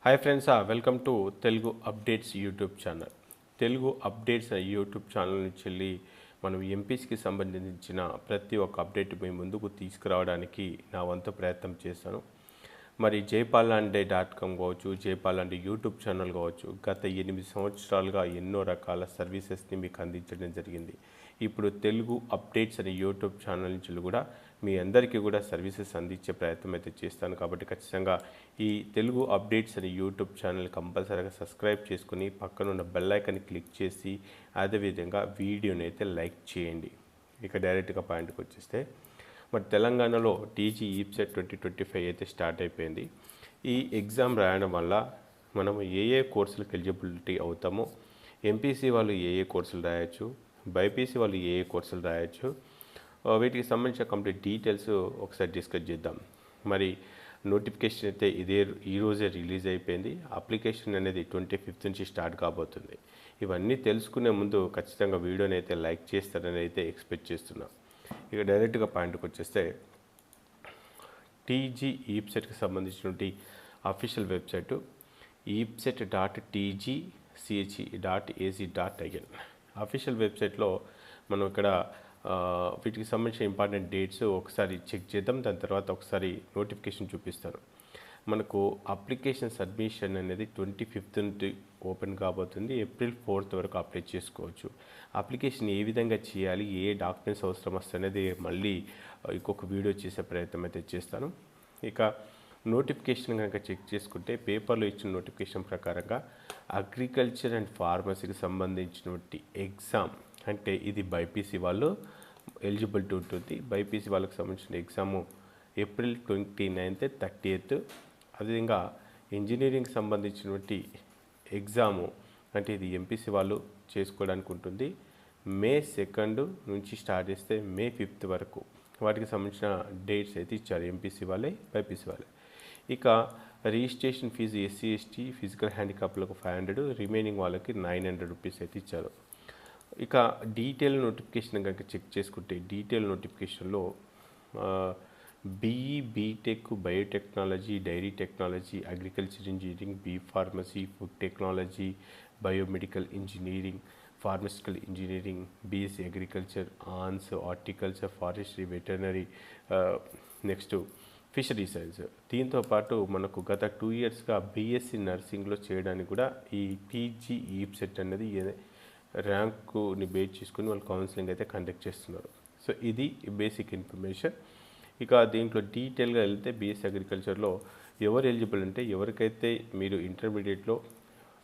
Hi friends, welcome to Telugu updates YouTube channel. Telugu updates YouTube channel నుంచి వెళ్ళి మనం ఎంపీస్కి సంబంధించిన ప్రతి ఒక్క అప్డేట్ మీ ముందుకు తీసుకురావడానికి నా వంతు ప్రయత్నం చేస్తాను. మరి jaypalanday.com కావచ్చు, జైపాలండే యూట్యూబ్ ఛానల్ కావచ్చు, గత 8 సంవత్సరాలుగా ఎన్నో రకాల సర్వీసెస్ని మీకు అందించడం జరిగింది. ఇప్పుడు తెలుగు అప్డేట్స్ అనే యూట్యూబ్ ఛానల్ నుంచి కూడా మీ అందరికీ కూడా సర్వీసెస్ అందించే ప్రయత్నం అయితే చేస్తాను. కాబట్టి ఖచ్చితంగా ఈ తెలుగు అప్డేట్స్ అనే యూట్యూబ్ ఛానల్ కంపల్సరీగా సబ్స్క్రైబ్ చేసుకుని పక్కన ఉన్న బెల్ ఐకాన్ని క్లిక్ చేసి అదేవిధంగా వీడియోని అయితే లైక్ చేయండి. ఇక డైరెక్ట్గా పాయింట్కి వచ్చేస్తే, మరి తెలంగాణలో టీజీ ఈప్సెట్ 2025 అయితే స్టార్ట్ అయిపోయింది. ఈ ఎగ్జామ్ రాయడం వల్ల మనము ఏ కోర్సులకు ఎలిజిబిలిటీ అవుతామో, ఎంపీసీ వాళ్ళు ఏ కోర్సులు రాయొచ్చు, బైపీసీ వాళ్ళు ఏ కోర్సులు రాయొచ్చు, వీటికి సంబంధించిన కంప్లీట్ డీటెయిల్స్ ఒకసారి డిస్కస్ చేద్దాం. మరి నోటిఫికేషన్ అయితే ఈరోజే రిలీజ్ అయిపోయింది. అప్లికేషన్ అనేది 25th నుంచి స్టార్ట్ కాబోతుంది. ఇవన్నీ తెలుసుకునే ముందు ఖచ్చితంగా వీడియోని అయితే లైక్ చేస్తారని అయితే ఎక్స్పెక్ట్ చేస్తున్నాం. ఇక డైరెక్ట్గా పాయింట్కి వచ్చేస్తే, టీజీ ఈప్సెట్కి సంబంధించినటువంటి అఫీషియల్ వెబ్సైటు eepset.tgche.ac.in. అఫీషియల్ వెబ్సైట్లో మనం ఇక్కడ వీటికి సంబంధించిన ఇంపార్టెంట్ డేట్స్ ఒకసారి చెక్ చేద్దాం. దాని తర్వాత ఒకసారి నోటిఫికేషన్ చూపిస్తాను. మనకు అప్లికేషన్ సబ్మిషన్ అనేది 25th నుండి ఓపెన్ కాబోతుంది. April 4th వరకు అప్లై చేసుకోవచ్చు. అప్లికేషన్ ఏ విధంగా చేయాలి, ఏ డాక్యుమెంట్స్ అవసరం వస్తుంది అనేది మళ్ళీ ఇంకొక వీడియో చేసే ప్రయత్నం అయితే చేస్తాను. ఇక నోటిఫికేషన్ కనుక చెక్ చేసుకుంటే, పేపర్లో ఇచ్చిన నోటిఫికేషన్ ప్రకారంగా అగ్రికల్చర్ అండ్ ఫార్మసీకి సంబంధించినటువంటి ఎగ్జామ్, అంటే ఇది బైపీసీ వాళ్ళు ఎలిజిబిలిటీ ఉంటుంది. బైపీసీ వాళ్ళకి సంబంధించిన ఎగ్జాము April 29th, 30th. అదేవిధంగా ఇంజనీరింగ్ సంబంధించినటువంటి ఎగ్జాము, అంటే ఇది ఎంపీసీ వాళ్ళు చేసుకోవడానికి ఉంటుంది. May 2nd నుంచి స్టార్ట్ చేస్తే May 5th వరకు వాటికి సంబంధించిన డేట్స్ అయితే ఇచ్చారు, ఎంపీసీ వాళ్ళే, బైపీసీ వాళ్ళే. ఇక registration fee SC ST physical హ్యాండిక్యాప్లకు 500, రిమైనింగ్ వాళ్ళకి 900 రూపీస్ అయితే ఇచ్చారు. ఇక డీటెయిల్ నోటిఫికేషన్ కనుక చెక్ చేసుకుంటే, డీటెయిల్ నోటిఫికేషన్లో BE, BTech, biotechnology, dairy technology, agriculture engineering, B pharmacy, food technology, biomedical engineering, pharmaceutical engineering, BSc agriculture, hons, horticulture, forestry, veterinary, next fishery science. దీంతో పాటు మనకు గత 2 yearsగా బీఎస్సీ నర్సింగ్లో చేయడానికి కూడా ఈ టీజీ ఈప్సెట్ అనేది ర్యాంకుని బేస్ చేసుకుని వాళ్ళు కౌన్సిలింగ్ అయితే కండక్ట్ చేస్తున్నారు. సో ఇది బేసిక్ ఇన్ఫర్మేషన్. ఇక దీంట్లో డీటెయిల్గా వెళ్తే, బీఎస్సీ అగ్రికల్చర్లో ఎవరు ఎలిజిబుల్ అంటే, ఎవరికైతే మీరు ఇంటర్మీడియట్లో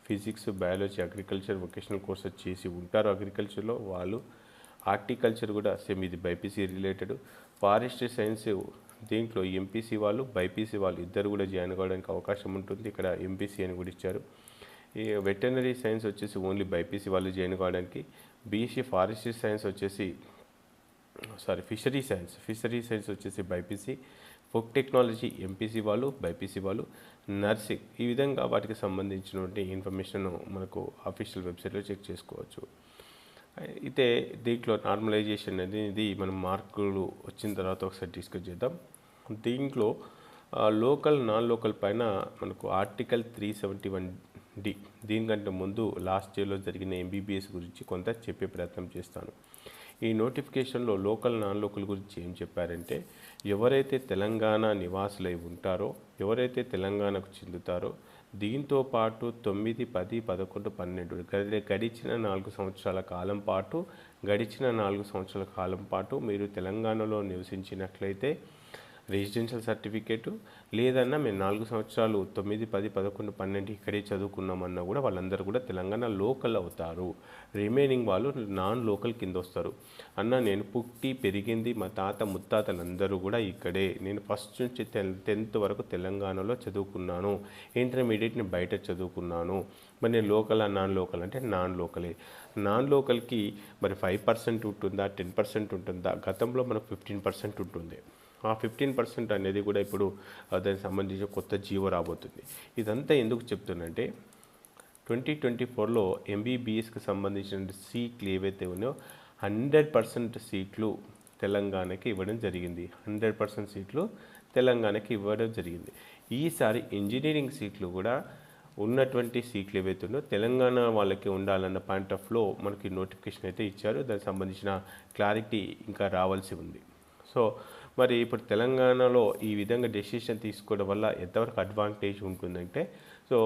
physics, biology, agriculture vocational courses చేసి ఉంటారో అగ్రికల్చర్లో వాళ్ళు. హార్టికల్చర్ కూడా సేమ్, ఇది బైపీసీ రిలేటెడ్. ఫారెస్ట్రీ సైన్స్ దీంట్లో ఎంపీసీ వాళ్ళు, బైపీసీ వాళ్ళు ఇద్దరు కూడా జాయిన్ కావడానికి అవకాశం ఉంటుంది. ఇక్కడ ఎంపీసీ అని కూడా ఇచ్చారు. ఈ వెటర్నరీ సైన్స్ వచ్చేసి ఓన్లీ బైపీసీ వాళ్ళు జాయిన్ కావడానికి. బీఎస్సీ ఫారెస్ట్రీ సైన్స్ వచ్చేసి ఫిషరీ సైన్స్ వచ్చేసి బైపీసీ. ఫుడ్ టెక్నాలజీ ఎంపీసీ వాళ్ళు, బైపీసీ వాళ్ళు. నర్సింగ్, ఈ విధంగా వాటికి సంబంధించినటువంటి ఇన్ఫర్మేషన్ మనకు అఫీషియల్ వెబ్సైట్లో చెక్ చేసుకోవచ్చు. అయితే దీంట్లో నార్మలైజేషన్ అనేది మనం మార్కులు వచ్చిన తర్వాత ఒకసారి డిస్కస్ చేద్దాం. దీంట్లో లోకల్, నాన్ లోకల్ పైన మనకు ఆర్టికల్ 371D, దీనికంటే ముందు లాస్ట్ ఇయర్లో జరిగిన ఎంబీబీఎస్ గురించి కొంత చెప్పే ప్రయత్నం చేస్తాను. ఈ నోటిఫికేషన్లో లోకల్, నాన్ లోకల్ గురించి ఏం చెప్పారంటే, ఎవరైతే తెలంగాణ నివాసులై ఉంటారో, ఎవరైతే తెలంగాణకు చెందుతారో, దీంతో పాటు 9, 10, 11, 12 గడిచిన 4 సంవత్సరాల కాలం పాటు మీరు తెలంగాణలో నివసించినట్లయితే రెసిడెన్షియల్ సర్టిఫికేటు, లేదన్నా మేము 4 సంవత్సరాలు 9, 10, 11, 12 ఇక్కడే చదువుకున్నామన్నా కూడా వాళ్ళందరూ కూడా తెలంగాణ లోకల్ అవుతారు. రిమైనింగ్ వాళ్ళు నాన్ లోకల్ కింద వస్తారు. అన్న, నేను పుట్టి పెరిగింది, మా తాత ముత్తాతలందరూ కూడా ఇక్కడే, నేను ఫస్ట్ నుంచి 10th వరకు తెలంగాణలో చదువుకున్నాను, ఇంటర్మీడియట్ని బయట చదువుకున్నాను, మరి నేను లోకల్, నాన్ లోకల్ అంటే నాన్ లోకలే. నాన్ లోకల్కి మరి 5% ఉంటుందా, 10% ఉంటుందా? గతంలో మనకు 15% ఉంటుంది. ఆ 15% అనేది కూడా ఇప్పుడు దానికి సంబంధించి కొత్త జీవో రాబోతుంది. ఇదంతా ఎందుకు చెప్తున్నంటే, 2024లో ఎంబీబీఎస్కి సంబంధించిన సీట్లు ఏవైతే ఉన్నాయో 100% సీట్లు తెలంగాణకి ఇవ్వడం జరిగింది. 100% సీట్లు తెలంగాణకి ఇవ్వడం జరిగింది. ఈసారి ఇంజనీరింగ్ సీట్లు కూడా ఉన్నటువంటి సీట్లు ఏవైతే ఉన్నాయో తెలంగాణ వాళ్ళకి ఉండాలన్న పాయింట్ ఆఫ్ లో మనకి నోటిఫికేషన్ అయితే ఇచ్చారు. దానికి సంబంధించిన క్లారిటీ ఇంకా రావాల్సి ఉంది. సో మరి ఇప్పుడు తెలంగాణలో ఈ విధంగా డెసిషన్ తీసుకోవడం వల్ల ఎంతవరకు అడ్వాంటేజ్ ఉంటుందంటే, సో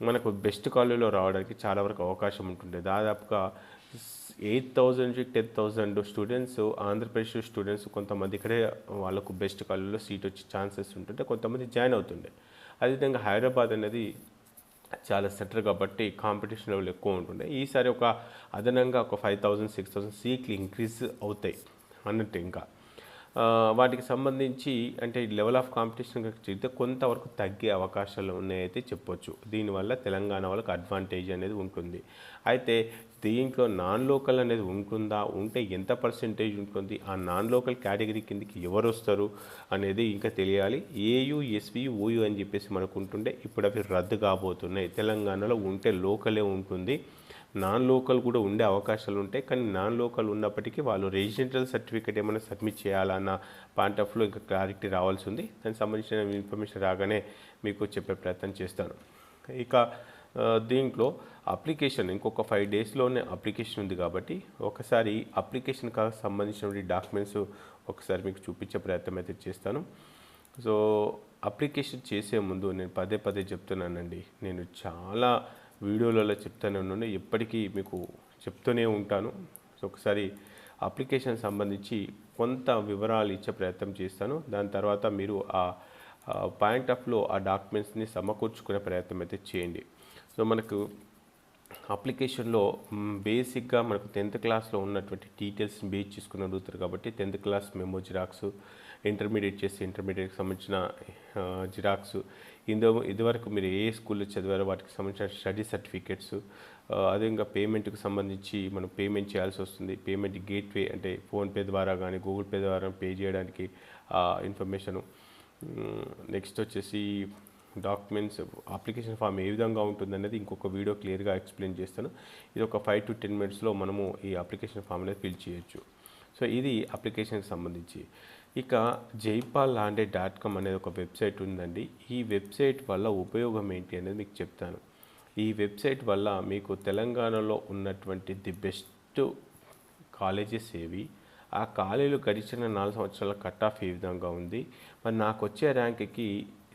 మనకు బెస్ట్ కాలేజీలో రావడానికి చాలా వరకు అవకాశం ఉంటుంది. దాదాపుగా 8,000 నుంచి 10,000 స్టూడెంట్స్, ఆంధ్రప్రదేశ్ స్టూడెంట్స్ కొంతమంది ఇక్కడే వాళ్ళకు బెస్ట్ కాలేజీలో సీట్ వచ్చే ఛాన్సెస్ ఉంటుంటే కొంతమంది జాయిన్ అవుతుండే. అదేవిధంగా హైదరాబాద్ అనేది చాలా సెంటర్ కాబట్టి కాంపిటీషన్ లెవెల్ ఎక్కువ ఉంటుండే. ఈసారి ఒక అదనంగా ఒక 5,000 6,000 సీట్లు ఇంక్రీజ్ అవుతాయి అన్నట్టు. ఇంకా వాటికి సంబంధించి అంటే లెవెల్ ఆఫ్ కాంపిటీషన్ చూస్తే కొంతవరకు తగ్గే అవకాశాలు ఉన్నాయైతే చెప్పొచ్చు. దీనివల్ల తెలంగాణ వాళ్ళకి అడ్వాంటేజ్ అనేది ఉంటుంది. అయితే దీంట్లో నాన్ లోకల్ అనేది ఉంటుందా, ఉంటే ఎంత పర్సెంటేజ్ ఉంటుంది, ఆ నాన్ లోకల్ కేటగిరీ కిందకి ఎవరు వస్తారు అనేది ఇంకా తెలియాలి. ఏయు ఎస్వి ఓయు అని చెప్పేసి మనకు ఉంటుండే, ఇప్పుడు అవి రద్దు కాబోతున్నాయి. తెలంగాణలో ఉంటే లోకలే ఉంటుంది, నాన్ లోకల్ కూడా ఉండే అవకాశాలు ఉంటాయి. కానీ నాన్ లోకల్ ఉన్నప్పటికీ వాళ్ళు రెసిడెన్షియల్ సర్టిఫికేట్ ఏమైనా సబ్మిట్ చేయాలన్న పాయింట్ ఆఫ్ లో ఇంకా క్లారిటీ రావాల్సి ఉంది. దానికి సంబంధించిన ఇన్ఫర్మేషన్ రాగానే మీకు చెప్పే ప్రయత్నం చేస్తాను. ఇక దీంట్లో అప్లికేషన్ ఇంకొక 5 డేస్లోనే అప్లికేషన్ ఉంది కాబట్టి ఒకసారి అప్లికేషన్కి సంబంధించిన డాక్యుమెంట్స్ ఒకసారి మీకు చూపించే ప్రయత్నం అయితే చేస్తాను. సో అప్లికేషన్ చేసే ముందు నేను పదే పదే చెప్తున్నానండి, నేను చాలా వీడియోలలో చెప్తూనే ఉన్నాను, ఎప్పటికీ మీకు చెప్తూనే ఉంటాను. సో ఒకసారి అప్లికేషన్ సంబంధించి కొంత వివరాలు ఇచ్చే ప్రయత్నం చేస్తాను. దాని తర్వాత మీరు ఆ పాయింట్ ఆఫ్లో ఆ డాక్యుమెంట్స్ని సమకూర్చుకునే ప్రయత్నం అయితే చేయండి. సో మనకు అప్లికేషన్లో బేసిక్గా మనకు 10th క్లాస్లో ఉన్నటువంటి డీటెయిల్స్ని బేస్ చేసుకుని అడుగుతారు కాబట్టి 10th class memo xerox, intermediate చేసి ఇంటర్మీడియట్కి సంబంధించిన జిరాక్స్, ఇదివరకు మీరు ఏ స్కూల్లో చదివారో వాటికి సంబంధించిన స్టడీ సర్టిఫికేట్స్, అదేవిధంగా పేమెంట్కి సంబంధించి మనం పేమెంట్ చేయాల్సి వస్తుంది. పేమెంట్ గేట్వే అంటే ఫోన్పే ద్వారా కానీ గూగుల్ పే ద్వారా పే చేయడానికి ఇన్ఫర్మేషను. నెక్స్ట్ వచ్చేసి డాక్యుమెంట్స్, అప్లికేషన్ ఫామ్ ఏ విధంగా ఉంటుందనేది ఇంకొక వీడియో క్లియర్గా ఎక్స్ప్లెయిన్ చేస్తాను. ఇది ఒక 5 to 10 మినిట్స్లో మనము ఈ అప్లికేషన్ ఫామ్ అనేది ఫిల్ చేయొచ్చు. సో ఇది అప్లికేషన్కి సంబంధించి. ఇక jaypallandey.com అనేది ఒక వెబ్సైట్ ఉందండి. ఈ వెబ్సైట్ వల్ల ఉపయోగం ఏంటి అనేది మీకు చెప్తాను. ఈ వెబ్సైట్ వల్ల మీకు తెలంగాణలో ఉన్నటువంటి ది బెస్ట్ కాలేజెస్ ఏవి, ఆ కాలేజీలో గడిచిన 4 సంవత్సరాల కట్ ఆఫ్ ఏ విధంగా ఉంది, మరి నాకు వచ్చే ర్యాంక్కి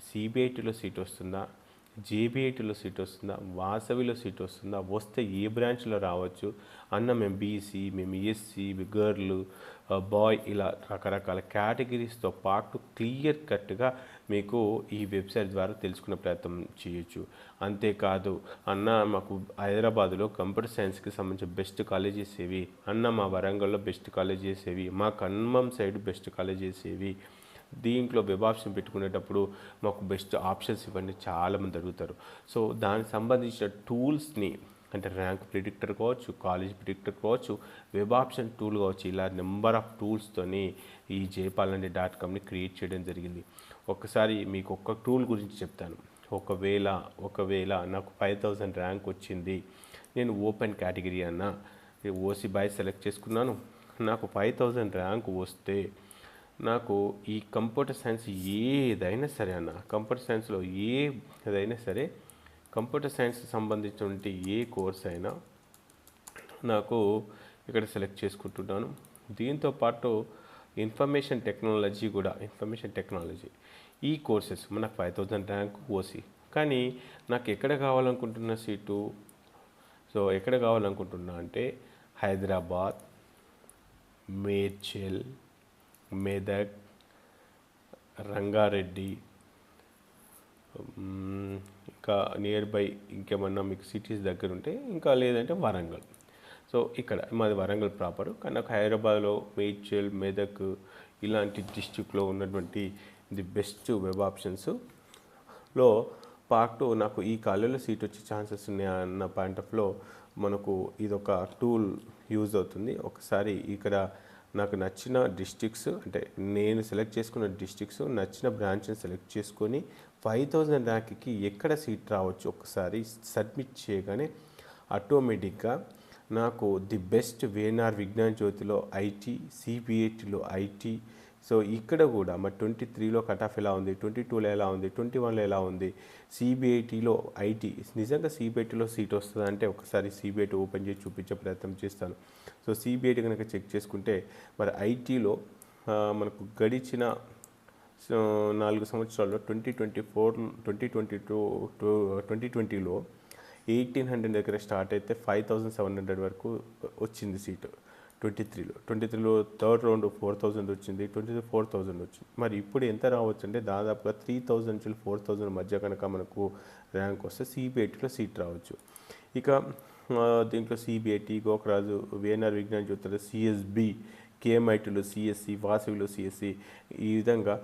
సిబిఐటీలో సీట్ వస్తుందా, జేబీఐటీలో సీట్ వస్తుందా, వాసవిలో సీట్ వస్తుందా, వస్తే ఏ బ్రాంచ్లో రావచ్చు అన్న, మేము బీసీ, మేము ఎస్సీ, గర్ల్, బాయ్, ఇలా రకరకాల కేటగిరీస్తో పాటు క్లియర్ కట్గా మీకు ఈ వెబ్సైట్ ద్వారా తెలుసుకునే ప్రయత్నం చేయొచ్చు. అంతేకాదు అన్న మాకు హైదరాబాద్లో కంప్యూటర్ సైన్స్కి సంబంధించిన బెస్ట్ కాలేజెస్ ఏవి, అన్న మా వరంగల్లో బెస్ట్ కాలేజెస్ ఏవి, మా ఖమ్మం సైడ్ బెస్ట్ కాలేజెస్ ఏవి, దీంట్లో వెబ్ ఆప్షన్ పెట్టుకునేటప్పుడు మాకు బెస్ట్ ఆప్షన్స్ ఇవన్నీ చాలామంది అడుగుతారు. సో దానికి సంబంధించిన టూల్స్ని అంటే ర్యాంక్ ప్రిడిక్టర్ కావచ్చు, కాలేజ్ ప్రిడిక్టర్ కావచ్చు, వెబ్ ఆప్షన్ టూల్ కావచ్చు, ఇలా నెంబర్ ఆఫ్ టూల్స్తోని ఈ jaypallandey.comని క్రియేట్ చేయడం జరిగింది. ఒకసారి మీకు ఒక టూల్ గురించి చెప్తాను. ఒకవేళ నాకు 5,000 ర్యాంక్ వచ్చింది, నేను ఓపెన్ కేటగిరీ అన్న ఓసీ బాయ్ సెలెక్ట్ చేసుకున్నాను, నాకు 5,000 ర్యాంక్ వస్తే నాకు ఈ కంప్యూటర్ సైన్స్ ఏదైనా సరే అన్న, కంప్యూటర్ సైన్స్లో ఏదైనా సరే, కంప్యూటర్ సైన్స్కి సంబంధించినటువంటి ఏ కోర్స్ అయినా నాకు ఇక్కడ సెలెక్ట్ చేసుకుంటున్నాను. దీంతోపాటు ఇన్ఫర్మేషన్ టెక్నాలజీ ఈ కోర్సెస్ మనకు 5,000 ర్యాంక్ ఓసీ. కానీ నాకు ఎక్కడ కావాలనుకుంటున్న సీటు, సో ఎక్కడ కావాలనుకుంటున్నా అంటే హైదరాబాద్, మేడ్చల్, మెదక్, రంగారెడ్డి, ఇంకా నియర్ బై ఇంకేమన్నా మీకు సిటీస్ దగ్గర ఉంటే, ఇంకా లేదంటే వరంగల్. సో ఇక్కడ మాది వరంగల్ ప్రాపర్, కానీ నాకు హైదరాబాద్లో మేడ్చల్, మెదక్ ఇలాంటి డిస్ట్రిక్ట్లో ఉన్నటువంటి ది బెస్ట్ వెబ్ ఆప్షన్స్లో పాటు నాకు ఈ కాలేజీలో సీట్ వచ్చే ఛాన్సెస్ ఉన్నాయి అన్న పాయింట్ ఆఫ్లో మనకు ఇదొక టూల్ యూజ్ అవుతుంది. ఒకసారి ఇక్కడ నాకు నచ్చిన డిస్ట్రిక్ట్స్ అంటే నేను సెలెక్ట్ చేసుకున్న డిస్ట్రిక్ట్స్, నచ్చిన బ్రాంచ్ని సెలెక్ట్ చేసుకొని 5,000 ర్యాంక్కి ఎక్కడ సీట్ రావచ్చు ఒకసారి సబ్మిట్ చేయగానే ఆటోమేటిక్గా నాకు ది బెస్ట్ వేనార్ విజ్ఞాన్ జ్యోతిలో ఐటీ, సిబిఐటీలో ఐటీ, సో ఇక్కడ కూడా మరి 23లో కట్ ఆఫ్ ఎలా ఉంది, 22లో ఎలా ఉంది, 21లో ఎలా ఉంది, సిబిఐటిలో ఐటీ నిజంగా సిబిఐటిలో సీట్ వస్తుందంటే ఒకసారి సిబిఐటి ఓపెన్ చేసి చూపించే ప్రయత్నం చేస్తాను. సో సిబిఐటి కనుక చెక్ చేసుకుంటే మరి ఐటీలో మనకు గడిచిన 4 సంవత్సరాల్లో 2020లో 1800 దగ్గర స్టార్ట్ అయితే 5700 వరకు వచ్చింది సీటు 23లో థర్డ్ రౌండ్ 4000 వచ్చింది, 23 4000 వచ్చింది. మరి ఇప్పుడు ఎంత రావచ్చు అంటే దాదాపుగా 3000 నుంచి 4000 మధ్య కనుక మనకు ర్యాంక్ వస్తే సిబిఐటిలో సీట్ రావచ్చు. ఇక దీంట్లో సిబిఐటి, గోకరాజు, విఎన్ఆర్ విజ్ఞాన జ్యోతిలో సిఎస్బి, కేఎంఐటీలో సిఎస్సి, వాసవిలో సిఎస్సి, ఈ విధంగా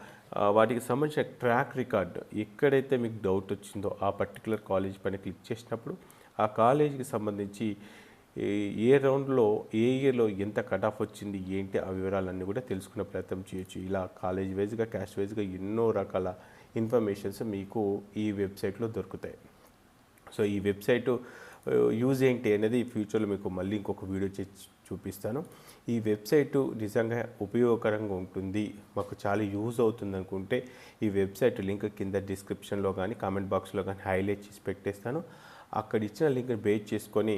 వాటికి సంబంధించిన ట్రాక్ రికార్డ్ ఎక్కడైతే మీకు డౌట్ వచ్చిందో ఆ పర్టికులర్ కాలేజ్ పైన క్లిక్ చేసినప్పుడు ఆ కాలేజీకి సంబంధించి ఏ రౌండ్లో ఏ ఇయర్లో ఎంత కట్ ఆఫ్ వచ్చింది ఏంటి ఆ వివరాలన్నీ కూడా తెలుసుకునే ప్రయత్నం చేయొచ్చు. ఇలా కాలేజ్ వైజ్గా, క్యాస్ట్ వైజ్గా ఎన్నో రకాల ఇన్ఫర్మేషన్స్ మీకు ఈ వెబ్సైట్లో దొరుకుతాయి. సో ఈ వెబ్సైటు యూజ్ ఏంటి అనేది ఫ్యూచర్లో మీకు మళ్ళీ ఇంకొక వీడియో చూపిస్తాను. ఈ వెబ్సైటు నిజంగా ఉపయోగకరంగా ఉంటుంది, మాకు చాలా యూజ్ అవుతుంది అనుకుంటే ఈ వెబ్సైట్ లింక్ కింద డిస్క్రిప్షన్లో కానీ కామెంట్ బాక్స్లో కానీ హైలైట్ చేసి పెట్టేస్తాను. అక్కడ ఇచ్చిన లింక్ని బేస్ చేసుకొని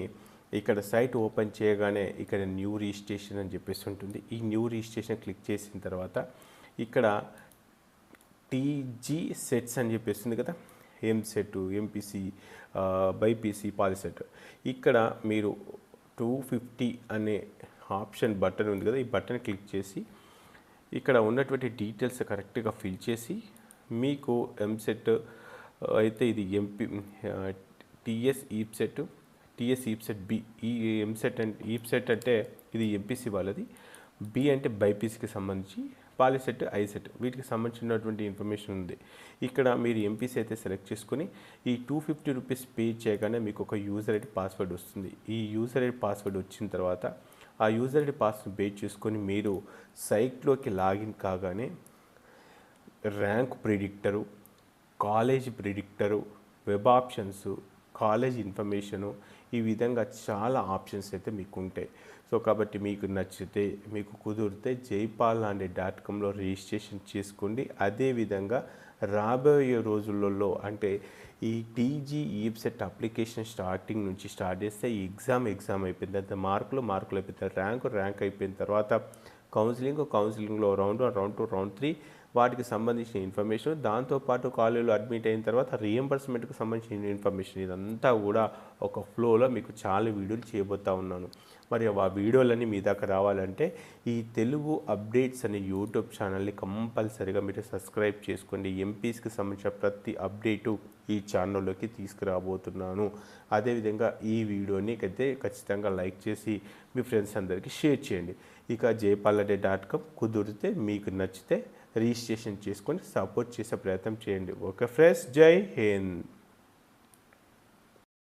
ఇక్కడ సైట్ ఓపెన్ చేయగానే ఇక్కడ న్యూ రిజిస్ట్రేషన్ అని చెప్పేసి ఉంటుంది. ఈ న్యూ రిజిస్ట్రేషన్ క్లిక్ చేసిన తర్వాత ఇక్కడ టీజీ సెట్స్ అని చెప్పేస్తుంది కదా, ఎంసెట్, ఎంపీసీ, బైపీసీ, పాలిసెట్. ఇక్కడ మీరు 250 అనే ఆప్షన్ బటన్ ఉంది కదా, ఈ బటన్ క్లిక్ చేసి ఇక్కడ ఉన్నటువంటి డీటెయిల్స్ కరెక్ట్గా ఫిల్ చేసి మీకు ఎంసెట్ అయితే ఇది టీఎస్ ఈప్సెట్ బి, ఈ ఎంసెట్ అంటే ఈప్సెట్ అంటే ఇది ఎంపీసీ వాళ్ళది, బి అంటే బైపీసీకి సంబంధించి, పాలిసెట్, ఐసెట్ వీటికి సంబంధించినటువంటి ఇన్ఫర్మేషన్ ఉంది. ఇక్కడ మీరు ఎంపీసీ అయితే సెలెక్ట్ చేసుకొని ఈ 250 రూపీస్ పే చేయగానే మీకు ఒక యూజర్ ఐడి పాస్వర్డ్ వస్తుంది. ఈ యూజర్ ఐడి పాస్వర్డ్ వచ్చిన తర్వాత ఆ యూజర్ ఐడి పాస్వర్డ్ బేస్ చేసుకొని మీరు సైట్లోకి లాగిన్ కాగానే rank predictor, college predictor, web options, college information, ఈ విధంగా చాలా ఆప్షన్స్ అయితే మీకు ఉంటాయి. సో కాబట్టి మీకు నచ్చితే, మీకు కుదిరితే jaypalnande.comలో రిజిస్ట్రేషన్ చేసుకోండి. అదేవిధంగా రాబోయే రోజులలో అంటే ఈ టీజీ ఈప్సెట్ అప్లికేషన్ స్టార్టింగ్ నుంచి స్టార్ట్ చేస్తే ఈ ఎగ్జామ్ అయిపోయిన తర్వాత మార్కులు అయిపోయిన ర్యాంక్ అయిపోయిన తర్వాత కౌన్సిలింగ్లో రౌండ్ 1, రౌండ్ 2, రౌండ్ 3 వాటికి సంబంధించిన ఇన్ఫర్మేషన్, దాంతోపాటు కాలేజీలో అడ్మిట్ అయిన తర్వాత రీఎంబర్స్మెంట్కి సంబంధించిన ఇన్ఫర్మేషన్, ఇదంతా కూడా ఒక ఫ్లోలో మీకు చాలా వీడియోలు చేయబోతూ ఉన్నాను. మరి ఆ వీడియోలన్నీ మీ దాకా రావాలంటే ఈ తెలుగు అప్డేట్స్ అనే యూట్యూబ్ ఛానల్ని కంపల్సరీగా మీరు సబ్స్క్రైబ్ చేసుకోండి. ఎంపీస్కి సంబంధించిన ప్రతి అప్డేటు ఈ ఛానల్లోకి తీసుకురాబోతున్నాను. అదేవిధంగా ఈ వీడియోని అయితే ఖచ్చితంగా లైక్ చేసి మీ ఫ్రెండ్స్ అందరికీ షేర్ చేయండి. ఇక jaypalnande.com కుదిరితే మీకు నచ్చితే రిజిస్ట్రేషన్ చేసుకొని సపోర్ట్ చేసే ప్రయత్నం చేయండి. ఓకే ఫ్రెండ్స్, జై హింద్.